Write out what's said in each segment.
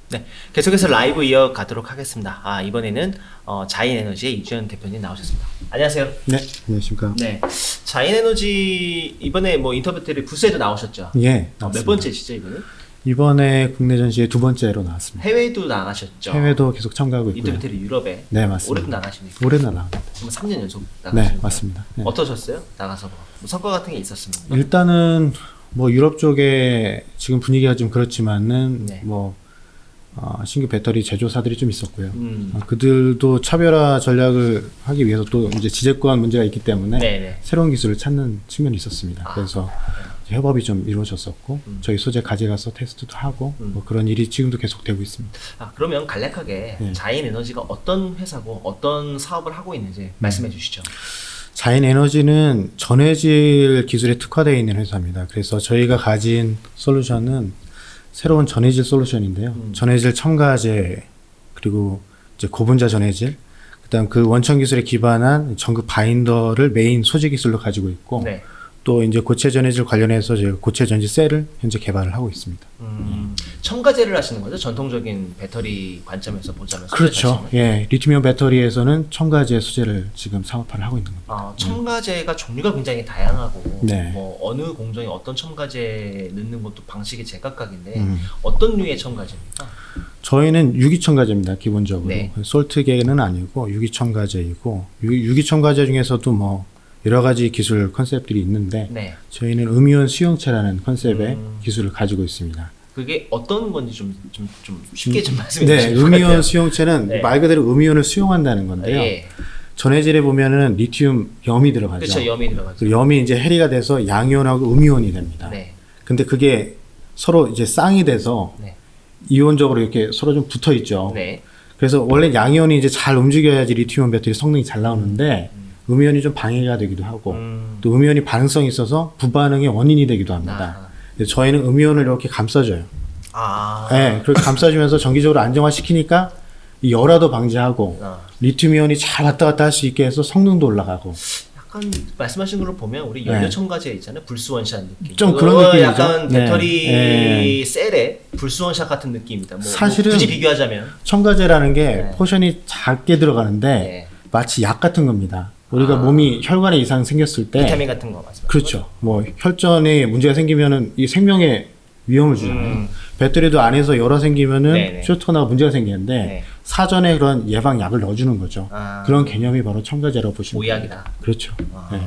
네, 계속해서 라이브 이어가도록 하겠습니다. 이번에는 자인에너지의 이주연 대표님 나오셨습니다. 안녕하세요. 네, 안녕하십니까. 네, 자인에너지 이번에 뭐 인터뷰 때문에 부스에도 나오셨죠? 예, 몇 번째시죠 이번에? 이번에 국내 전시회 2번째로 나왔습니다. 해외도 나가셨죠? 해외도 계속 참가하고 있고요. 인터뷰 때문에 유럽에. 네, 맞습니다. 올해도 나가십니까? 올해도 나갑니다. 그럼 3년 연속 나가시는 네, 맞습니다. 네. 어떠셨어요? 나가서 뭐 성과 같은 게 있었습니까? 일단은 뭐 유럽 쪽에 지금 분위기가 좀 그렇지만은 네. 신규 배터리 제조사들이 좀 있었고요. 그들도 차별화 전략을 하기 위해서 또 이제 지재권 문제가 있기 때문에 네네. 새로운 기술을 찾는 측면이 있었습니다. 그래서 협업이 좀 이루어졌었고 저희 소재 가져가서 테스트도 하고 뭐 그런 일이 지금도 계속되고 있습니다. 그러면 간략하게 네. 자인에너지가 어떤 회사고 어떤 사업을 하고 있는지 말씀해 주시죠. 자인에너지는 전해질 기술에 특화되어 있는 회사입니다. 그래서 저희가 가진 솔루션은 새로운 전해질 솔루션인데요. 전해질 첨가제 그리고 이제 고분자 전해질, 그다음 그 원천 기술에 기반한 전극 바인더를 메인 소재 기술로 가지고 있고, 네. 또 이제 고체 전해질 관련해서 저희가 고체 전지 셀을 현재 개발을 하고 있습니다. 첨가제를 하시는 거죠? 전통적인 배터리 관점에서 보자면. 그렇죠. 예, 리튬이온 배터리에서는 첨가제 소재를 지금 사업화를 하고 있는 겁니다. 첨가제가 종류가 굉장히 다양하고 네. 뭐 어느 공정에 어떤 첨가제 넣는 것도 방식이 제각각인데 어떤 류의 첨가제입니까? 저희는 유기첨가제입니다. 기본적으로. 네. 솔트계는 아니고 유기첨가제이고, 유기첨가제 중에서도 뭐 여러 가지 기술 컨셉들이 있는데 네. 저희는 음이온 수용체라는 컨셉의 기술을 가지고 있습니다. 그게 어떤 건지 좀 쉽게 좀 말씀해 네, 주시면 음이온 수용체는 네. 말 그대로 음이온을 수용한다는 건데요. 예. 전해질에 보면은 리튬 염이 들어가죠. 그렇죠. 염이 들어가죠. 그 염이 이제 해리가 돼서 양이온하고 음이온이 됩니다. 네. 근데 그게 서로 이제 쌍이 돼서 네. 이온적으로 이렇게 서로 좀 붙어 있죠. 네. 그래서 원래 양이온이 이제 잘 움직여야지 리튬이온 배터리 성능이 잘 나오는데 음이온이 좀 방해가 되기도 하고 또 음이온이 반응성이 있어서 부반응의 원인이 되기도 합니다. 그래서 저희는 음이온을 이렇게 감싸줘요. 네, 그렇게 감싸주면서 전기적으로 안정화시키니까 이 열화도 방지하고 리튬이온이 잘 왔다 갔다 할 수 있게 해서 성능도 올라가고. 약간 말씀하신 걸로 보면 우리 연료 첨가제 있잖아요. 불수원샷 느낌. 좀 그런 느낌이죠. 약간 네. 배터리 네. 셀의 불수원샷 같은 느낌입니다. 뭐 사실은 굳이 비교하자면 첨가제라는 게 네. 포션이 작게 들어가는데 네. 마치 약 같은 겁니다. 우리가 몸이 혈관에 이상 생겼을 때 비타민 같은 거 말씀하시는 그렇죠. 뭐 혈전에 문제가 생기면은 이 생명에 위험을 주잖아요. 배터리도 안에서 열화 생기면은 네네. 쇼트나 문제가 생기는데 네. 사전에 그런 예방 약을 넣어주는 거죠. 그런 개념이 바로 첨가제라고 보시면 오약이다. 됩니다. 그렇죠. 네.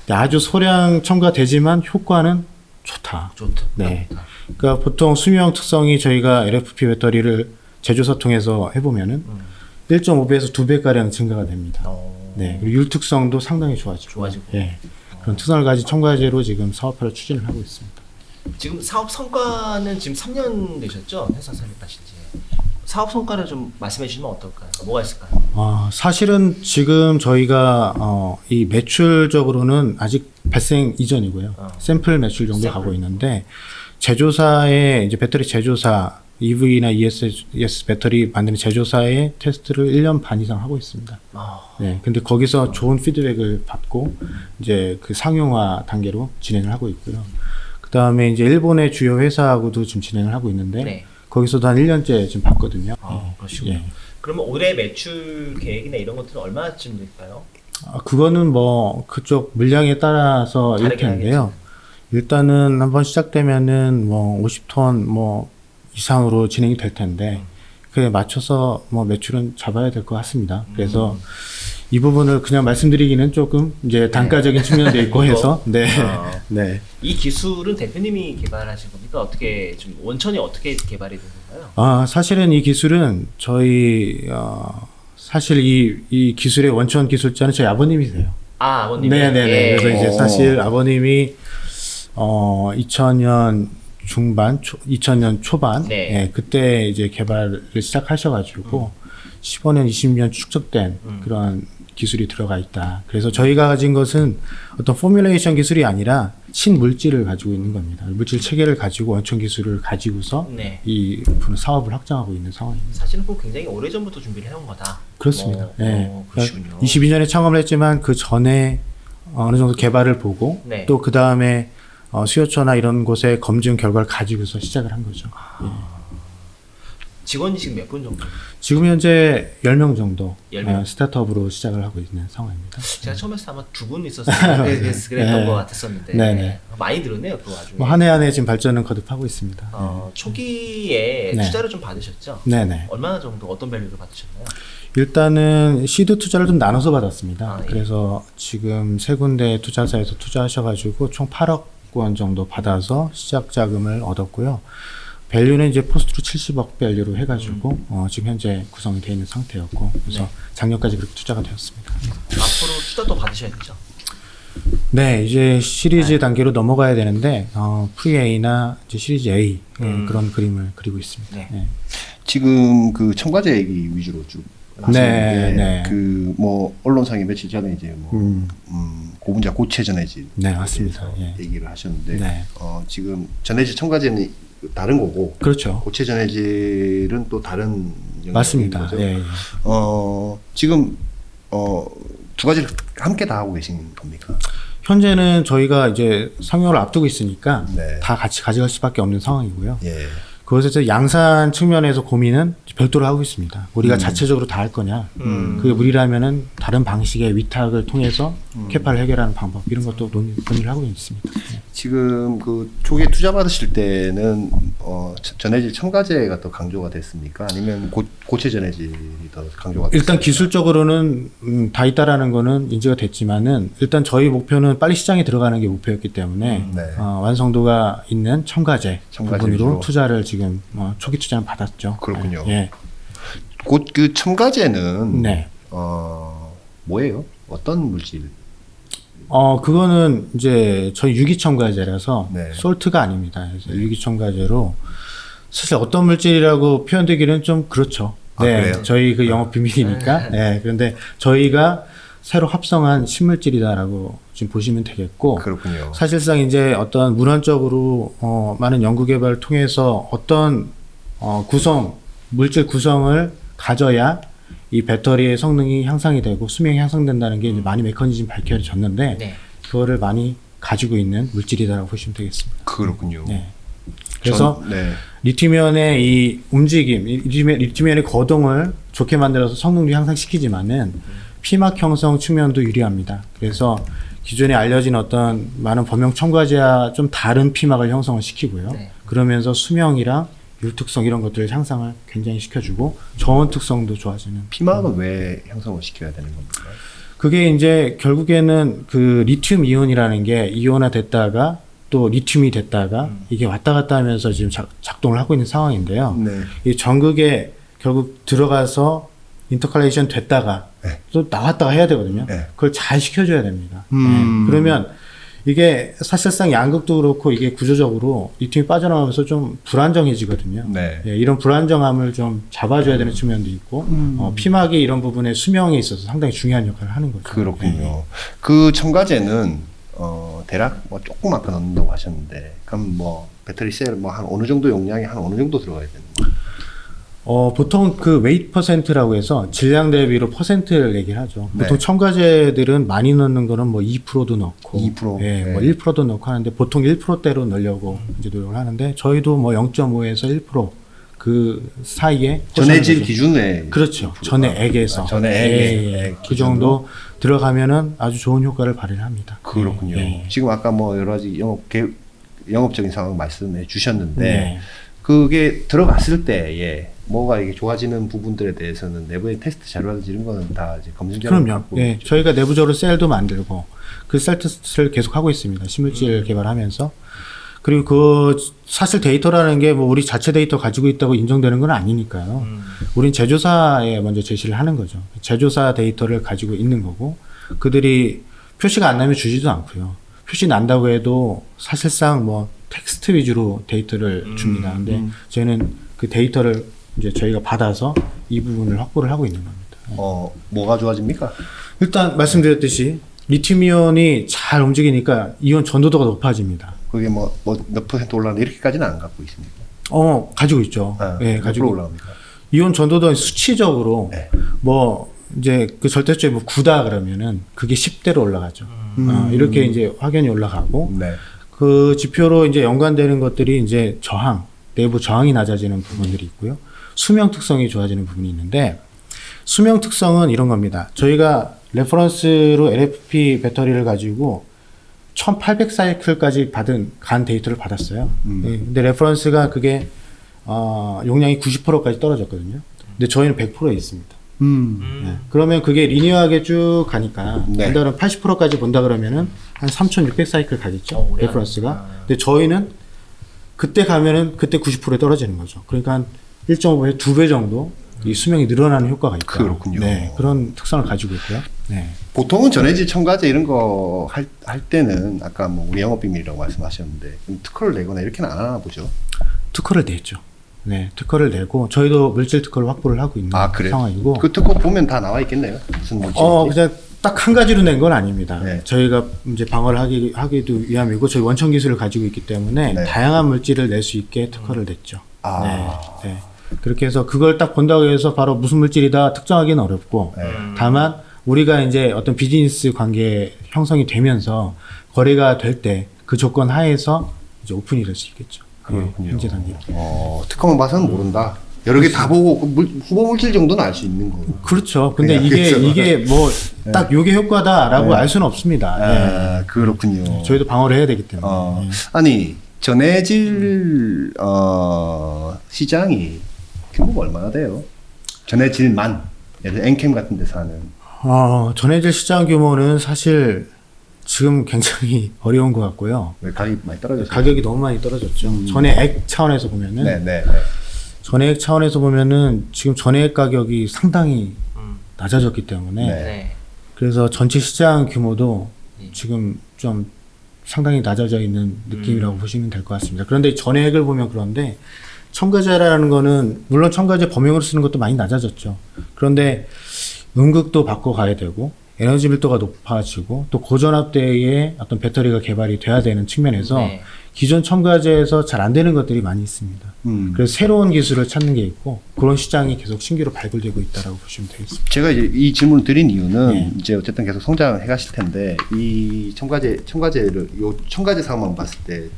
근데 아주 소량 첨가되지만 효과는 좋다. 좋다. 네. 그러니까 보통 수명 특성이 저희가 LFP 배터리를 제조사 통해서 해보면은 1.5배에서 2배가량 증가가 됩니다. 네. 그리고 율특성도 상당히 좋아지고. 예. 그런 특성을 가진 첨가제로 지금 사업화를 추진을 하고 있습니다. 지금 사업 성과는 지금 3년 되셨죠? 회사 설립하신 지. 사업 성과를 좀 말씀해 주시면 어떨까요? 뭐가 있을까요? 사실은 지금 저희가 이 매출적으로는 아직 발생 이전이고요. 샘플 매출 정도 가고 있는데 제조사의 이제 배터리 제조사 EV나 ES 배터리 만드는 제조사의 테스트를 1년 반 이상 하고 있습니다. 네. 근데 거기서 좋은 피드백을 받고 이제 그 상용화 단계로 진행을 하고 있고요. 그다음에 이제 일본의 주요 회사하고도 지금 진행을 하고 있는데 네. 거기서도 한 1년째 지금 봤거든요. 그러시군요. 예. 그러면 올해 매출 계획이나 이런 것들은 얼마쯤 될까요? 그거는 뭐 그쪽 물량에 따라서 일 텐데요. 일단은 한번 시작되면은 뭐 50톤 뭐 이상으로 진행이 될 텐데 그에 맞춰서 뭐 매출은 잡아야 될 것 같습니다. 그래서 이 부분을 그냥 말씀드리기는 조금 이제 단가적인 측면도 있고 해서 네. 네. 이 기술은 대표님이 개발하신 겁니까? 어떻게 좀 원천이 어떻게 개발이 된 건가요? 사실은 이 기술은 저희 사실 이 기술의 원천 기술자는 저희 아버님이세요. 아버님이. 네네네. 예. 그래서 이제 사실 아버님이 2000년 중반, 2000년 초반, 네. 예, 그때 이제 개발을 시작하셔가지고 15년, 20년 축적된 그런 기술이 들어가 있다. 그래서 저희가 가진 것은 어떤 포뮬레이션 기술이 아니라 신물질을 가지고 있는 겁니다. 물질 체계를 가지고 원천 기술을 가지고서 네. 이 사업을 확장하고 있는 상황입니다. 사실은 그 굉장히 오래전부터 준비를 해온 거다. 그렇습니다. 그러시군요. 그러니까 22년에 창업을 했지만 그 전에 어느 정도 개발을 보고 네. 또 그 다음에 수요처나 이런 곳에 검증 결과를 가지고서 시작을 한 거죠. 직원이 지금 몇 분 정도? 지금 현재 10명 정도 10명. 스타트업으로 시작을 하고 있는 상황입니다. 제가 처음에 아마 2분 있었어요. 그랬던 네. 것 같았었는데 네네. 많이 늘었네요 그 와중에. 뭐 한 해 한 해 지금 발전은 거듭하고 있습니다. 초기에 네. 투자를 좀 받으셨죠? 네네. 얼마나 정도 어떤 밸류를 받으셨나요? 일단은 시드 투자를 좀 나눠서 받았습니다. 아, 예. 그래서 지금 세 군데 투자사에서 투자하셔가지고 총 8억 원 정도 받아서 시작 자금을 얻었고요. 밸류는 이제 포스트로 70억 밸류로 해가지고 지금 현재 구성이 되어 있는 상태였고 그래서 네. 작년까지 그렇게 투자가 되었습니다. 앞으로 투자 또 받으셔야겠죠? 네, 이제 시리즈 단계로 넘어가야 되는데 프리-A나 이제 시리즈 A 그런 그림을 그리고 있습니다. 네. 네. 지금 그 첨가제 얘기 위주로 쭉 네, 네. 그 뭐 언론상에 며칠 전에 이제 뭐 고분자 고체 전해질 네, 맞습니다. 예. 얘기를 하셨는데 네. 지금 전해질 첨가제는 다른 거고 그렇죠. 고체 전해질은 또 다른 영역인 맞습니다. 거죠. 예, 예. 지금 두 가지를 함께 다 하고 계신 겁니까? 현재는 저희가 이제 상용을 앞두고 있으니까 네. 다 같이 가져갈 수밖에 없는 상황이고요. 예. 그것에서 양산 측면에서 고민은 별도로 하고 있습니다. 우리가 자체적으로 다 할 거냐. 그게 무리라면은 다른 방식의 위탁을 통해서 캐파를 해결하는 방법 이런 것도 논의를 하고 있습니다. 네. 지금 그 초기에 투자 받으실 때는 전해질 첨가제가 더 강조가 됐습니까? 아니면 고체 전해질이 더 강조가 됐습니까? 일단 기술적으로는 다 있다라는 거는 인지가 됐지만은 일단 저희 목표는 빨리 시장에 들어가는 게 목표였기 때문에 네. 완성도가 있는 첨가제 부분으로 위주로. 투자를 지금 초기 투자는 받았죠. 그렇군요. 예. 곧 그 첨가제는 네. 뭐예요? 어떤 물질? 그거는 이제 저희 유기첨가제라서 네. 솔트가 아닙니다. 그래서 유기첨가제로 사실 어떤 물질이라고 표현되기는 좀 그렇죠. 아, 네, 그래요? 저희 그 영업 비밀이니까. 네, 그런데 저희가 새로 합성한 신물질이다라고 지금 보시면 되겠고. 그렇군요. 사실상 이제 어떤 문헌적으로 많은 연구 개발을 통해서 어떤 물질 구성을 가져야 이 배터리의 성능이 향상이 되고 수명이 향상된다는 게 이제 많이 메커니즘 밝혀졌는데 네. 그거를 많이 가지고 있는 물질이다라고 보시면 되겠습니다. 그렇군요. 네. 그래서 네. 리튬이온의 이 움직임, 리튬이온의 거동을 좋게 만들어서 성능도 향상시키지만은 피막 형성 측면도 유리합니다. 그래서 기존에 알려진 어떤 많은 범용 첨가제와 좀 다른 피막을 형성을 시키고요. 네. 그러면서 수명이랑 율특성 이런 것들을 향상을 굉장히 시켜주고 저온 특성도 좋아지는. 피막은 왜 형성을 시켜야 되는 겁니까? 그게 이제 결국에는 그 리튬 이온이라는 게 이온화 됐다가 또 리튬이 됐다가 이게 왔다 갔다 하면서 지금 작동을 하고 있는 상황인데요. 네. 이 전극에 결국 들어가서 인터칼레이션 됐다가 네. 또 나왔다가 해야 되거든요. 네. 그걸 잘 시켜줘야 됩니다. 네. 그러면 이게 사실상 양극도 그렇고 이게 구조적으로 리튬이 빠져나가면서 좀 불안정해지거든요. 네. 예, 이런 불안정함을 좀 잡아줘야 되는 측면도 있고 피막이 이런 부분의 수명에 있어서 상당히 중요한 역할을 하는 거죠. 그렇군요. 예. 그 첨가제는 대략 뭐 조그맣게 넣는다고 하셨는데 그럼 뭐 배터리 셀 뭐 한 어느 정도 용량이 한 어느 정도 들어가야 되는 거예요? 보통 그 웨이트 퍼센트라고 해서 질량 대비로 퍼센트를 얘기를 하죠. 네. 보통 첨가제들은 많이 넣는 거는 뭐 2%도 넣고 2%? 예, 뭐 네. 1%도 넣고 하는데 보통 1%대로 넣으려고 이제 노력을 하는데 저희도 뭐 0.5에서 1%그 사이에 전해질 포션을 기준에 그렇죠. 전해액에서 전해액 예, 그 정도 들어가면은 아주 좋은 효과를 발휘합니다. 그렇군요. 예, 예. 지금 아까 뭐 여러 가지 영업적인 상황 말씀해 주셨는데 네. 그게 들어갔을 때에 뭐가 이게 좋아지는 부분들에 대해서는 내부의 테스트 자료라든지 이런 거는 다 이제 검증자를 그럼요. 갖고 예, 있죠. 저희가 내부적으로 셀도 만들고 그 셀 테스트를 계속 하고 있습니다. 신물질 개발하면서. 그리고 그 사실 데이터라는 게 뭐 우리 자체 데이터 가지고 있다고 인정되는 건 아니니까요. 우린 제조사에 먼저 제시를 하는 거죠. 제조사 데이터를 가지고 있는 거고 그들이 표시가 안 나면 주지도 않고요. 표시 난다고 해도 사실상 뭐 텍스트 위주로 데이터를 줍니다. 근데 저희는 그 데이터를 이제 저희가 받아서 이 부분을 확보를 하고 있는 겁니다. 뭐가 좋아집니까? 일단 말씀드렸듯이 리튬이온이 잘 움직이니까 이온 전도도가 높아집니다. 그게 뭐 몇 퍼센트 올라가는 이렇게까지는 안 갖고 있습니까? 가지고 있죠. 예, 몇 가지고 프로 올라갑니까? 이온 전도도는 수치적으로 네. 뭐 이제 그 절대값이 뭐 9다 그러면은 그게 10대로 올라가죠. 이렇게 이제 확연히 올라가고 네. 그 지표로 이제 연관되는 것들이 이제 저항, 내부 저항이 낮아지는 부분들이 있고요. 수명 특성이 좋아지는 부분이 있는데 수명 특성은 이런 겁니다. 저희가 레퍼런스로 LFP 배터리를 가지고 1800사이클까지 간 데이터를 받았어요. 네, 근데 레퍼런스가 그게 용량이 90%까지 떨어졌거든요. 근데 저희는 100%에 있습니다. 네, 그러면 그게 리니어하게 쭉 가니까 네. 한달은 80%까지 본다 그러면은 한 3600사이클 가겠죠. 오래 레퍼런스가. 가니까. 근데 저희는 그때 가면은 그때 90%에 떨어지는 거죠. 그러니까 한 1.5배, 2배 정도 이 수명이 늘어나는 효과가 있다. 그렇군요. 네, 그런 특성을 가지고 있고요. 네. 보통은 전해질 첨가제 이런 거 할 때는 아까 뭐 우리 영업 비밀이라고 말씀하셨는데 특허를 내거나 이렇게는 안 하나 보죠. 특허를 냈죠. 네, 특허를 내고 저희도 물질 특허를 확보를 하고 있는 그래요? 상황이고. 그 특허 보면 다 나와 있겠네요. 무슨 물질인지. 그냥 딱 한 가지로 낸 건 아닙니다. 네. 저희가 이제 방어를 하기도 위함이고 저희 원천 기술을 가지고 있기 때문에 네. 다양한 물질을 낼 수 있게 특허를 냈죠. 아. 네, 네. 그렇게 해서 그걸 딱 본다고 해서 바로 무슨 물질이다 특정하기는 어렵고 네. 다만 우리가 이제 어떤 비즈니스 관계 형성이 되면서 거래가 될 때 그 조건 하에서 이제 오픈이 될 수 있겠죠. 그렇군요. 현재 단계로. 특허만 봐서는 모른다. 여러 개 다 보고 후보 물질 정도는 알 수 있는 거고. 그렇죠. 근데 네, 이게 그렇죠. 이게 뭐 딱 요게 효과다라고 알 수는 없습니다. 네. 그렇군요. 저희도 방어를 해야 되기 때문에. 네. 아니 전해질 시장이 규모가 얼마나 돼요? 전해질만 예를 들어 엔캠 같은 데서 하는. 전해질 시장 규모는 사실 지금 굉장히 어려운 것 같고요. 왜 가격이 많이 떨어졌어요? 가격이 너무 많이 떨어졌죠. 전해액 차원에서 보면은 네네. 전해액 차원에서 보면은 지금 전해액 가격이 상당히 낮아졌기 때문에 네. 네. 그래서 전체 시장 규모도 예. 지금 좀 상당히 낮아져 있는 느낌이라고 보시면 될 것 같습니다. 그런데 전해액을 보면 그런데 첨가제라는 거는 물론 첨가제 범용으로 쓰는 것도 많이 낮아졌죠. 그런데 음극도 바꿔가야 되고 에너지 밀도가 높아지고 또 고전압대의 어떤 배터리가 개발이 돼야 되는 측면에서 네. 기존 첨가제에서 잘 안 되는 것들이 많이 있습니다. 그래서 새로운 기술을 찾는 게 있고 그런 시장이 계속 신규로 발굴되고 있다라고 보시면 되겠습니다. 제가 이제 이 질문을 드린 이유는 네. 이제 어쨌든 계속 성장해 가실 텐데 이 첨가제를 요 첨가제 사업만 봤을 때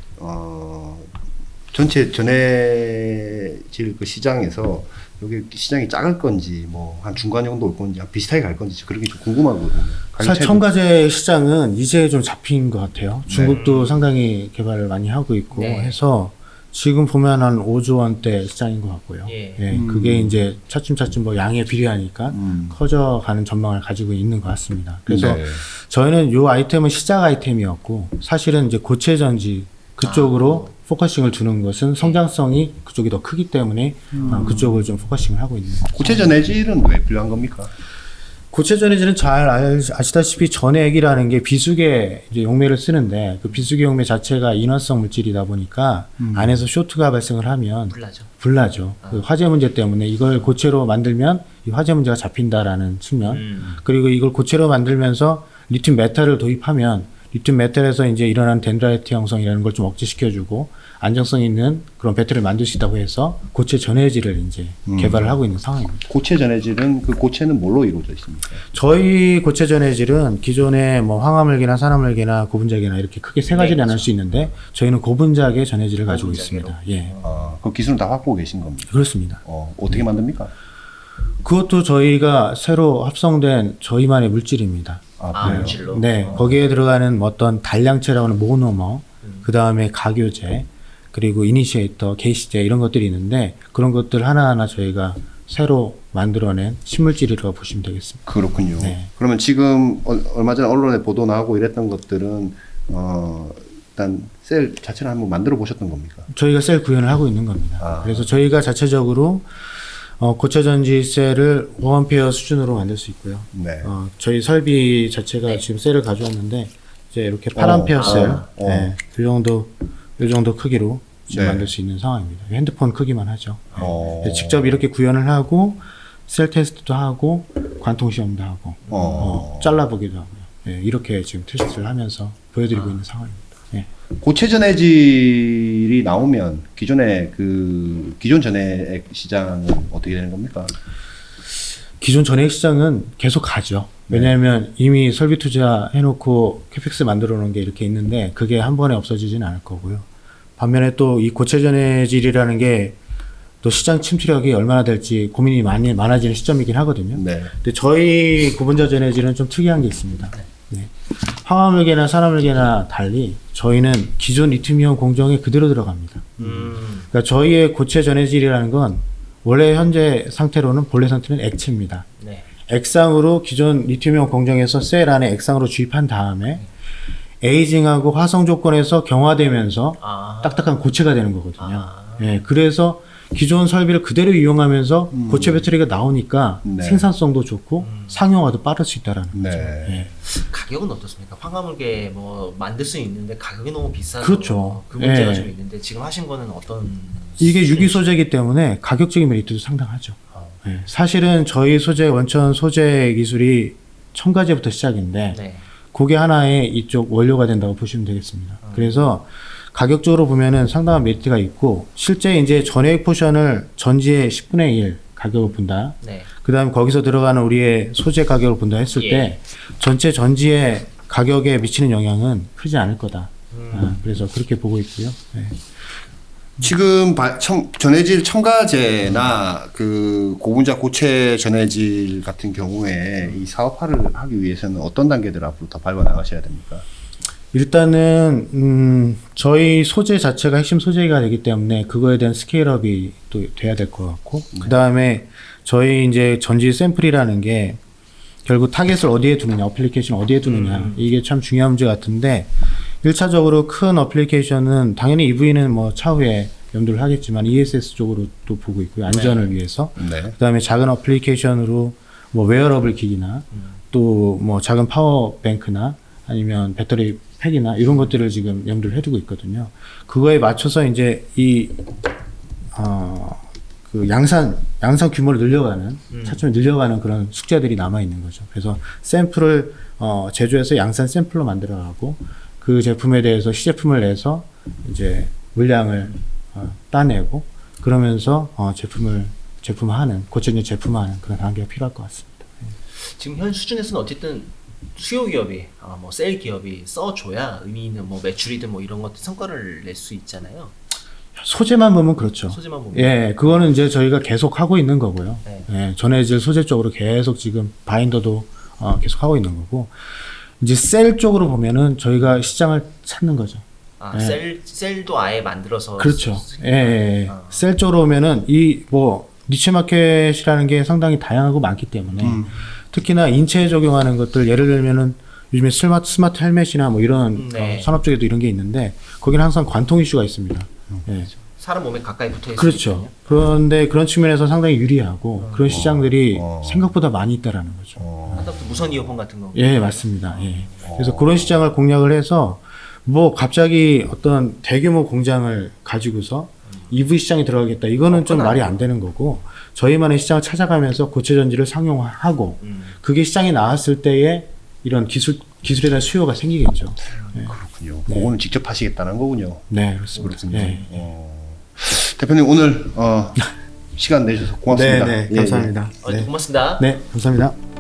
전체 전해질 그 시장에서 여기 시장이 작을 건지 뭐 한 중간 정도 올 건지 비슷하게 갈 건지 그런 게 좀 궁금하거든요. 사실 첨가제 시장은 이제 좀 잡힌 것 같아요. 중국도 상당히 개발을 많이 하고 있고 네. 해서 지금 보면 한 5조 원대 시장인 것 같고요. 예. 그게 이제 차츰차츰 뭐 양에 비례하니까 커져가는 전망을 가지고 있는 것 같습니다. 그래서 네. 저희는 이 아이템은 시작 아이템이었고 사실은 이제 고체 전지 그쪽으로 포커싱을 두는 것은 성장성이 그쪽이 더 크기 때문에 그쪽을 좀 포커싱을 하고 있는 거죠. 고체 전해질은 왜 필요한 겁니까? 고체 전해질은 잘 아시다시피 전해액이라는 게 비수계 이제 용매를 쓰는데 그 비수계 용매 자체가 인화성 물질이다 보니까 안에서 쇼트가 발생을 하면 불나죠. 그 화재 문제 때문에 이걸 고체로 만들면 이 화재 문제가 잡힌다라는 측면 그리고 이걸 고체로 만들면서 리튬 메탈을 도입하면 리튬 메탈에서 이제 일어난 덴드라이트 형성이라는 걸 좀 억제시켜주고 안정성 있는 그런 배터리를 만들 수 있다고 해서 고체 전해질을 이제 개발을 하고 있는 상황입니다. 고체 전해질은 그 고체는 뭘로 이루어져 있습니까? 저희 고체 전해질은 기존의 뭐 황화물계나 산화물계나 고분자계나 이렇게 크게 세 가지를 나눌 수 있는데 저희는 고분자계 전해질을 가지고 있습니다. 예, 그 기술은 다 확보하고 계신 겁니다. 그렇습니다. 어떻게 만듭니까? 그것도 저희가 새로 합성된 저희만의 물질입니다. 그래요? 물질로. 네, 거기에 들어가는 어떤 단량체라고 하는 모노머, 그 다음에 가교제, 그리고 이니시에이터, 게시제 이런 것들이 있는데 그런 것들 하나하나 저희가 새로 만들어낸 신물질이라고 보시면 되겠습니다. 그렇군요. 네. 그러면 지금 얼마 전에 언론에 보도 나오고 이랬던 것들은 일단 셀 자체를 한번 만들어 보셨던 겁니까? 저희가 셀 구현을 하고 있는 겁니다. 그래서 저희가 자체적으로 고체 전지 셀을 5A 수준으로 만들 수 있고요. 네. 저희 설비 자체가 지금 셀을 가져왔는데 이제 이렇게 8A 셀, 네, 이 정도 크기로 지금 네. 만들 수 있는 상황입니다. 핸드폰 크기만 하죠. 네. 직접 이렇게 구현을 하고 셀 테스트도 하고 관통 시험도 하고 잘라보기도 하고요. 네, 이렇게 지금 테스트를 하면서 보여드리고 있는 상황입니다. 네. 고체 전해질이 나오면 기존의 기존 전해액 시장은 어떻게 되는 겁니까? 기존 전해액 시장은 계속 가죠. 왜냐하면 이미 설비 투자해놓고 캐펙스 만들어 놓은 게 이렇게 있는데 그게 한 번에 없어지진 않을 거고요. 반면에 또 이 고체 전해질이라는 게 또 시장 침투력이 얼마나 될지 고민이 많아지는 시점이긴 하거든요. 네. 근데 저희 고분자 전해질은 좀 특이한 게 있습니다. 네. 황화물계나 산화물계나 달리 저희는 기존 리튬이온 공정에 그대로 들어갑니다. 그러니까 저희의 고체 전해질이라는 건 원래 현재 상태로는 본래 상태는 액체입니다. 네. 액상으로 기존 리튬이온 공정에서 셀 안에 액상으로 주입한 다음에 에이징하고 화성 조건에서 경화되면서 딱딱한 고체가 되는 거거든요. 예, 그래서 기존 설비를 그대로 이용하면서 고체 배터리가 나오니까 네. 생산성도 좋고 상용화도 빠를 수 있다라는 네. 거죠. 예. 가격은 어떻습니까? 황화물계 뭐 만들 수 있는데 가격이 너무 비싸서 그렇죠. 그 문제가 예. 좀 있는데 지금 하신 거는 어떤 이게 유기 소재이기 때문에 가격적인 메리트도 상당하죠. 예. 사실은 저희 소재 원천 소재 기술이 첨가제부터 시작인데 네. 그게 하나의 이쪽 원료가 된다고 보시면 되겠습니다. 그래서 가격적으로 보면은 상당한 메리트가 있고 실제 이제 전해액 포션을 전지의 10분의 1 가격을 본다. 네. 그다음 거기서 들어가는 우리의 소재 가격을 본다 했을 예. 때 전체 전지의 가격에 미치는 영향은 크지 않을 거다. 그래서 그렇게 보고 있고요. 네. 지금 전해질 첨가제나 그 고분자 고체 전해질 같은 경우에 이 사업화를 하기 위해서는 어떤 단계들 앞으로 더 밟아 나가셔야 됩니까? 일단은 저희 소재 자체가 핵심 소재가 되기 때문에 그거에 대한 스케일업이 또 돼야 될 것 같고 그다음에 저희 이제 전지 샘플이라는 게 결국 타겟을 어디에 두느냐, 어플리케이션 어디에 두느냐 이게 참 중요한 문제 같은데 1차적으로 큰 어플리케이션은 당연히 EV는 뭐 차후에 염두를 하겠지만 ESS 쪽으로 또 보고 있고요. 안전을 위해서. 네. 그다음에 작은 어플리케이션으로 뭐 웨어러블 기기나 또 뭐 작은 파워뱅크나 아니면 배터리 팩이나 이런 것들을 지금 염두를 해두고 있거든요. 그거에 맞춰서 이제 그 양산 규모를 늘려가는 차츰 늘려가는 그런 숙제들이 남아 있는 거죠. 그래서 샘플을 제조해서 양산 샘플로 만들어가고 그 제품에 대해서 시제품을 내서 이제 물량을 따내고 그러면서 제품화하는 고체적 제품화하는 그런 단계가 필요할 것 같습니다. 지금 현 수준에서는 어쨌든 수요 기업이 뭐 셀 기업이 써줘야 의미 있는 뭐 매출이든 뭐 이런 것들 성과를 낼 수 있잖아요. 소재만 보면 그렇죠. 소재만 보면. 예, 그거는 이제 저희가 계속 하고 있는 거고요. 네. 예, 전해질 소재 쪽으로 계속 지금 바인더도 계속 하고 있는 거고 이제 셀 쪽으로 보면은 저희가 시장을 찾는 거죠. 셀도 아예 만들어서 그렇죠. 쓸 수 예, 예. 셀 쪽으로 오면은 이 뭐 니치 마켓이라는 게 상당히 다양하고 많기 때문에 특히나 인체에 적용하는 것들 예를 들면은 요즘에 스마트 헬멧이나 뭐 이런 네. 산업 쪽에도 이런 게 있는데 거기는 항상 관통 이슈가 있습니다. 예. 사람 몸에 가까이 붙어 있으니까. 그렇죠. 그런데 그런 측면에서 상당히 유리하고 그런 시장들이 생각보다 많이 있다라는 거죠. 하다못해 무선 이어폰 같은 거. 예, 맞습니다. 예. 그래서 그런 시장을 공략을 해서 뭐 갑자기 어떤 대규모 공장을 가지고서 EV 시장에 들어가겠다. 이거는 좀 말이 안 되는 거고 저희만의 시장을 찾아가면서 고체 전지를 상용화하고 그게 시장에 나왔을 때에 이런 기술에 대한 수요가 생기겠죠. 네. 그렇군요. 그거는 직접 하시겠다는 거군요. 네, 그렇습니다. 그렇군요. 네. 대표님 오늘 시간 내주셔서 고맙습니다. 네, 네, 감사합니다. 고맙습니다. 네, 감사합니다.